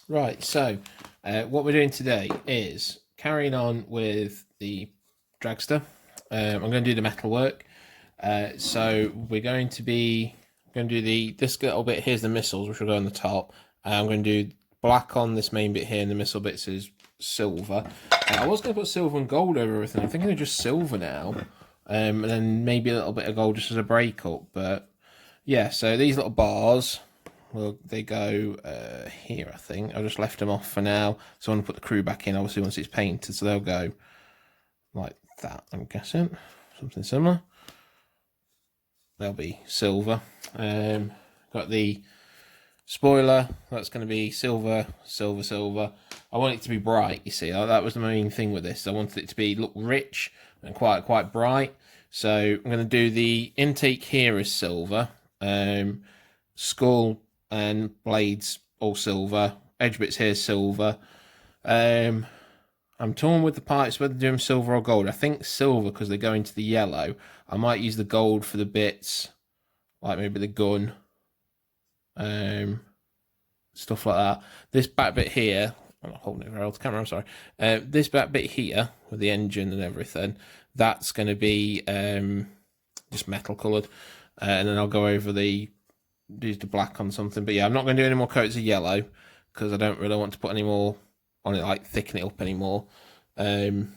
Right, so what we're doing today is carrying on with the dragster. I'm going to do the metal work. So we're going to do this little bit. Here's the missiles, which will go on the top. I'm going to do black on this main bit here, and the missile bits is silver. I was going to put silver and gold over everything. I'm thinking of just silver now, and then maybe a little bit of gold just as a breakup. But yeah, so these little bars. Well, they go here, I think. I just left them off for now. So I'm going to put the crew back in, obviously, once it's painted. So they'll go like that, I'm guessing. Something similar. They'll be silver. Got the spoiler. That's going to be silver, silver, silver. I want it to be bright, you see. That was the main thing with this. I wanted it to look rich and quite bright. So I'm going to do the intake here is silver. Skull and blades all silver. Edge bits here silver. I'm torn with the pipes whether to do them silver or gold. I think silver because they go into the yellow. I might use the gold for the bits, like maybe the gun, stuff like that. This back bit here, I'm not holding it very well to camera, I'm sorry. This back bit here with the engine and everything, that's going to be just metal coloured, and then I'll go over use the black on something. But yeah, I'm not going to do any more coats of yellow because I don't really want to put any more on it, like thicken it up anymore. You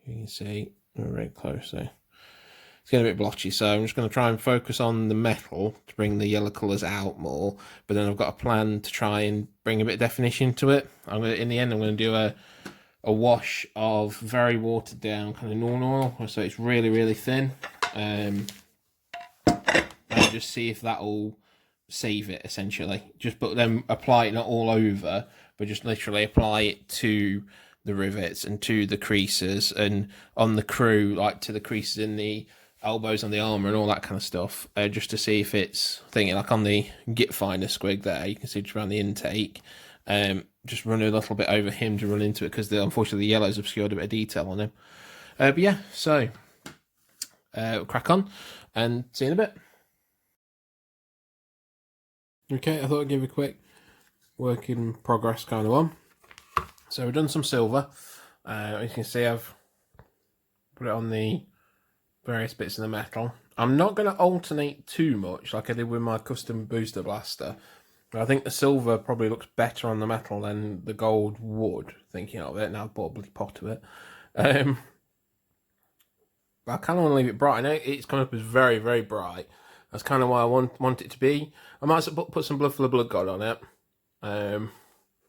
can see very close there. It's getting a bit blotchy, so I'm just going to try and focus on the metal to bring the yellow colours out more. But then I've got a plan to try and bring a bit of definition to it. In the end, I'm going to do a wash of very watered down kind of NYNO oil, so it's really thin. And just see if that'll save it, essentially. Just apply it not all over, but just literally apply it to the rivets and to the creases and on the crew, like to the creases in the elbows on the armour and all that kind of stuff, just to see if it's thinking, like on the Git Finder squig there, you can see just around the intake. Just run a little bit over him to run into it because unfortunately the yellow's obscured a bit of detail on him. But yeah, so we'll crack on and see you in a bit. Okay, I thought I'd give a quick work in progress kind of one. So we've done some silver. As you can see, I've put it on the various bits of the metal. I'm not going to alternate too much like I did with my custom booster blaster. But I think the silver probably looks better on the metal than the gold would, thinking of it. Now I've bought a bloody pot of it. But I kind of want to leave it bright. I know it's coming up as very bright. That's kind of why I want it to be. I might put some Blood for the Blood God on it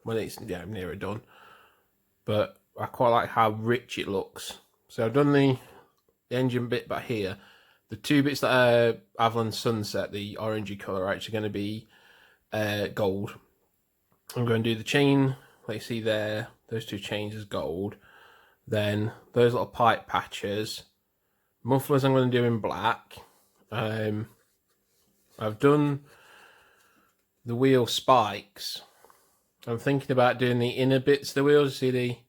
when it's nearer done. But I quite like how rich it looks. So I've done the engine bit back here. The two bits that are Avalon Sunset, the orangey colour, are actually going to be gold. I'm going to do the chain, like you see there, those two chains as gold. Then those little pipe patches. Mufflers I'm going to do in black. I've done the wheel spikes. I'm thinking about doing the inner bits of the wheels. See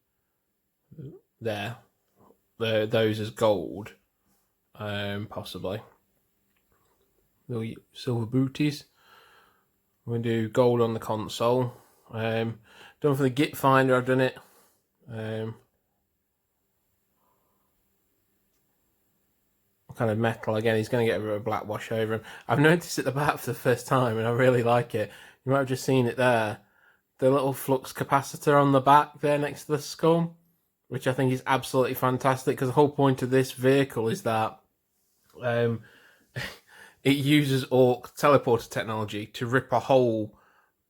those as gold, possibly. Little silver booties. I'm going to do gold on the console. Done for the Git Finder, I've done it. Kind of metal again. He's going to get a bit of a black wash over him. I've noticed at the back for the first time and I really like it. You might have just seen it there, the little flux capacitor on the back there next to the skull, which I think is absolutely fantastic because the whole point of this vehicle is that it uses Auric teleporter technology to rip a hole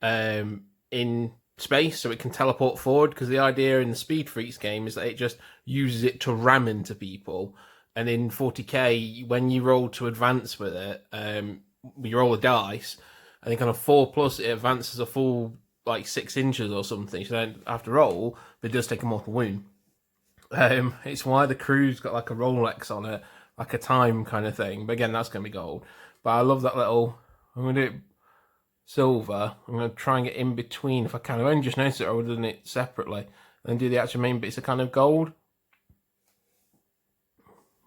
in space so it can teleport forward, because the idea in the Speed Freaks game is that it just uses it to ram into people. And in 40k, when you roll to advance with it, you roll a dice. I think on a 4+, it advances a full like 6 inches or something. So then after roll, but it does take a mortal wound. It's why the crew's got like a Rolex on it, like a time kind of thing. But again, that's going to be gold. But I love that little. I'm going to do it silver. I'm going to try and get in between if I can. I only just noticed it. I would have done it separately, and then do the actual main bits of kind of gold.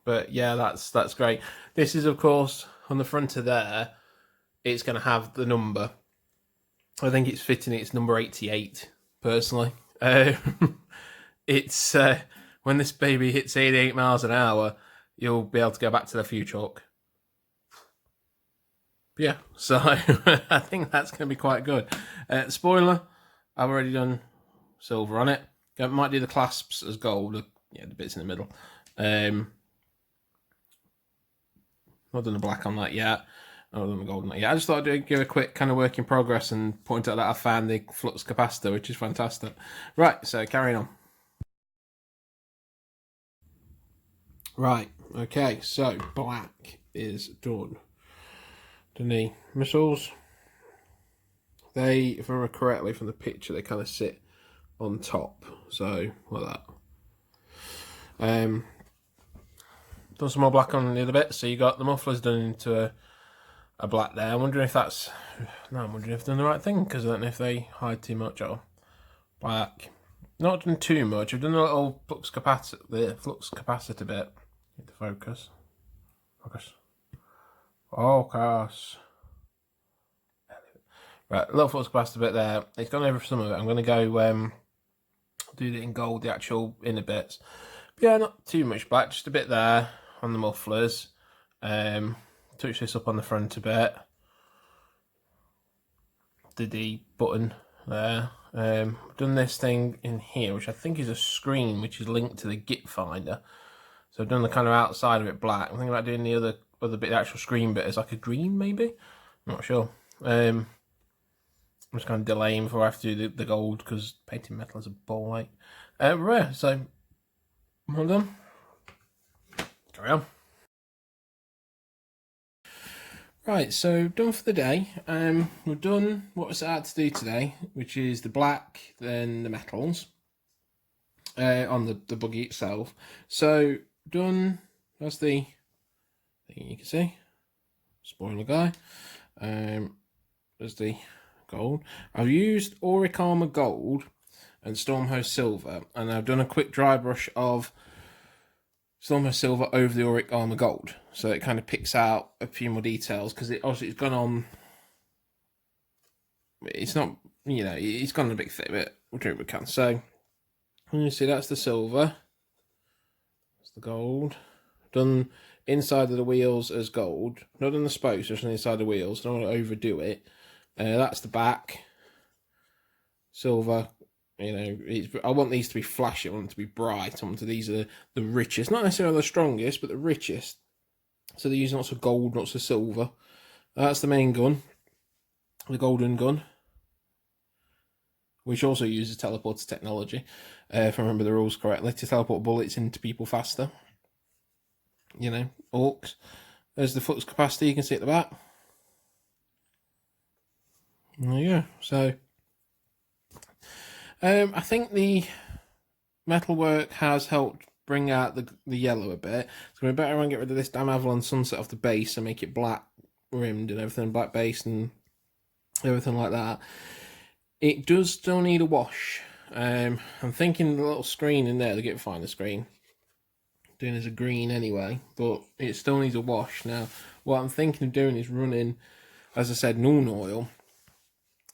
But yeah, that's great. This is, of course, on the front of there, it's going to have the number. I think it's fitting. It's number 88, personally. It's when this baby hits 88 miles an hour, you'll be able to go back to the future Hawk. Yeah, so I think that's going to be quite good. Spoiler, I've already done silver on it. I might do the clasps as gold. Yeah, the bits in the middle. Not done the black on that yet. Not done the gold on that yet. I just thought I'd give a quick kind of work in progress and point out that I found the flux capacitor, which is fantastic. Right, so carrying on. Right, okay, so black is done. The knee missiles, they, if I remember correctly from the picture, they kind of sit on top, so like that. Done some more black on the other bit, so you got the mufflers done into a black there. I'm wondering if that's, no, I'm wondering if I've done the right thing, because I don't know if they hide too much or black. Not done too much. I've done a little flux capacitor bit. Need to focus. Focus. Right, a little flux capacitor bit there. It's gone over some of it. I'm going to go do it in gold, the actual inner bits. But yeah, not too much black, just a bit there on the mufflers. Touch this up on the front a bit. The D button there. Done this thing in here, which I think is a screen, which is linked to the Git finder. So I've done the kind of outside of it black. I'm thinking about doing the other bit, the actual screen bit, as like a green, maybe. I'm not sure. I'm just kind of delaying before I have to do the gold, because painting metal is a ball ache. Right, so well done. Carry on. Right, so done for the day. We've done what was out to do today, which is the black, then the metals on the buggy itself. So done. That's the thing you can see. Spoiler guy. There's the gold. I've used Auric Armour gold and Stormhhost silver, and I've done a quick dry brush of Stormhhost silver over the Auric Armour gold, so it kind of picks out a few more details, because it obviously it's gone on. It's not, you know, it's gone a bit thick, but we'll do what we can. So you see that's the silver, that's the gold. Done inside of the wheels as gold, not on the spokes, just on the inside of the wheels. Don't want to overdo it. That's the back, silver. You know, I want these to be flashy. I want them to be bright. I want these are the richest, not necessarily the strongest, but the richest. So they're using lots of gold, lots of silver. That's the main gun, the golden gun, which also uses teleporter technology, if I remember the rules correctly, to teleport bullets into people faster. You know, orcs. There's the flux capacitor, you can see at the back. There you go. So I think the metalwork has helped bring out the yellow a bit. It's going to be better when I get rid of this damn Avalon Sunset off the base and make it black rimmed and everything, black base and everything like that. It does still need a wash. I'm thinking the little screen in there, the Git finder screen, doing as a green anyway, but it still needs a wash. Now, what I'm thinking of doing is running, as I said, NYNO oil,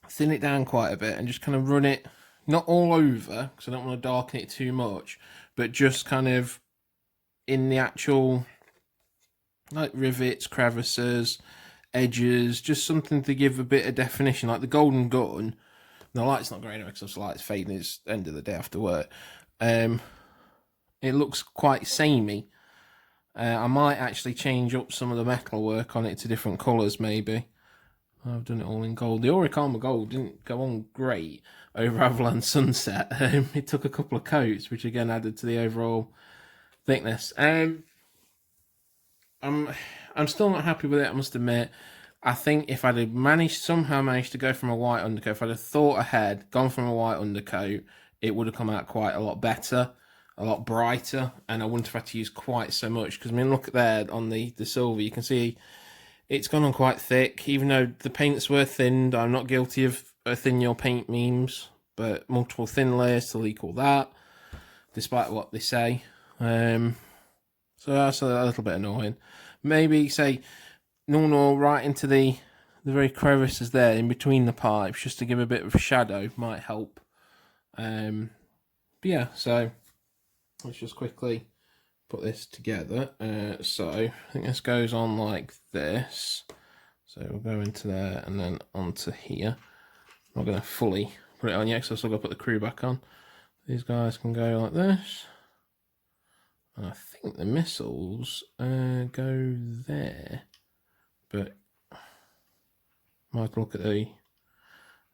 thin it down quite a bit and just kind of run it, not all over, because I don't want to darken it too much, but just kind of in the actual, like, rivets, crevices, edges, just something to give a bit of definition, like the golden gun. The light's not great anyway, because the light's fading. It's end of the day after work. It looks quite samey. I might actually change up some of the metal work on it to different colours, maybe. I've done it all in gold. The Auric Armour gold didn't go on great over Avalon Sunset. It took a couple of coats, which again added to the overall thickness. I'm still not happy with it, I must admit. I think if I'd have somehow managed to go from a white undercoat, if I'd have thought ahead, gone from a white undercoat, it would have come out quite a lot better, a lot brighter, and I wouldn't have had to use quite so much. Because I mean, look there on the silver, you can see it's gone on quite thick. Even though the paints were thinned, I'm not guilty of thin your paint memes, but multiple thin layers still equal that, despite what they say. So that's a little bit annoying. Maybe say NYNO right into the very crevices there in between the pipes, just to give a bit of shadow, might help. But yeah, so let's just quickly put this together. So I think this goes on like this. So we'll go into there and then onto here. I'm not going to fully put it on yet because I've still got to put the crew back on. These guys can go like this. And I think the missiles go there. But might have to look at the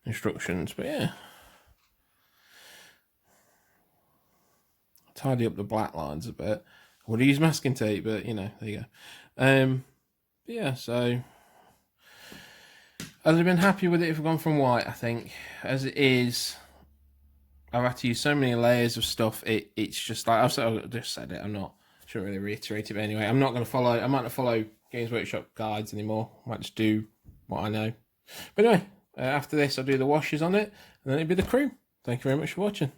instructions. But yeah. Tidy up the black lines a bit. I would use masking tape, but you know, there you go. But yeah, so I'd have been happy with it if I'd gone from white. I think as it is, I've had to use so many layers of stuff. It's just like I've just said it. Shouldn't really reiterate it, but anyway, I'm not going to follow. I might not follow Games Workshop guides anymore. I might just do what I know. But anyway, after this, I'll do the washes on it, and then it'll be the crew. Thank you very much for watching.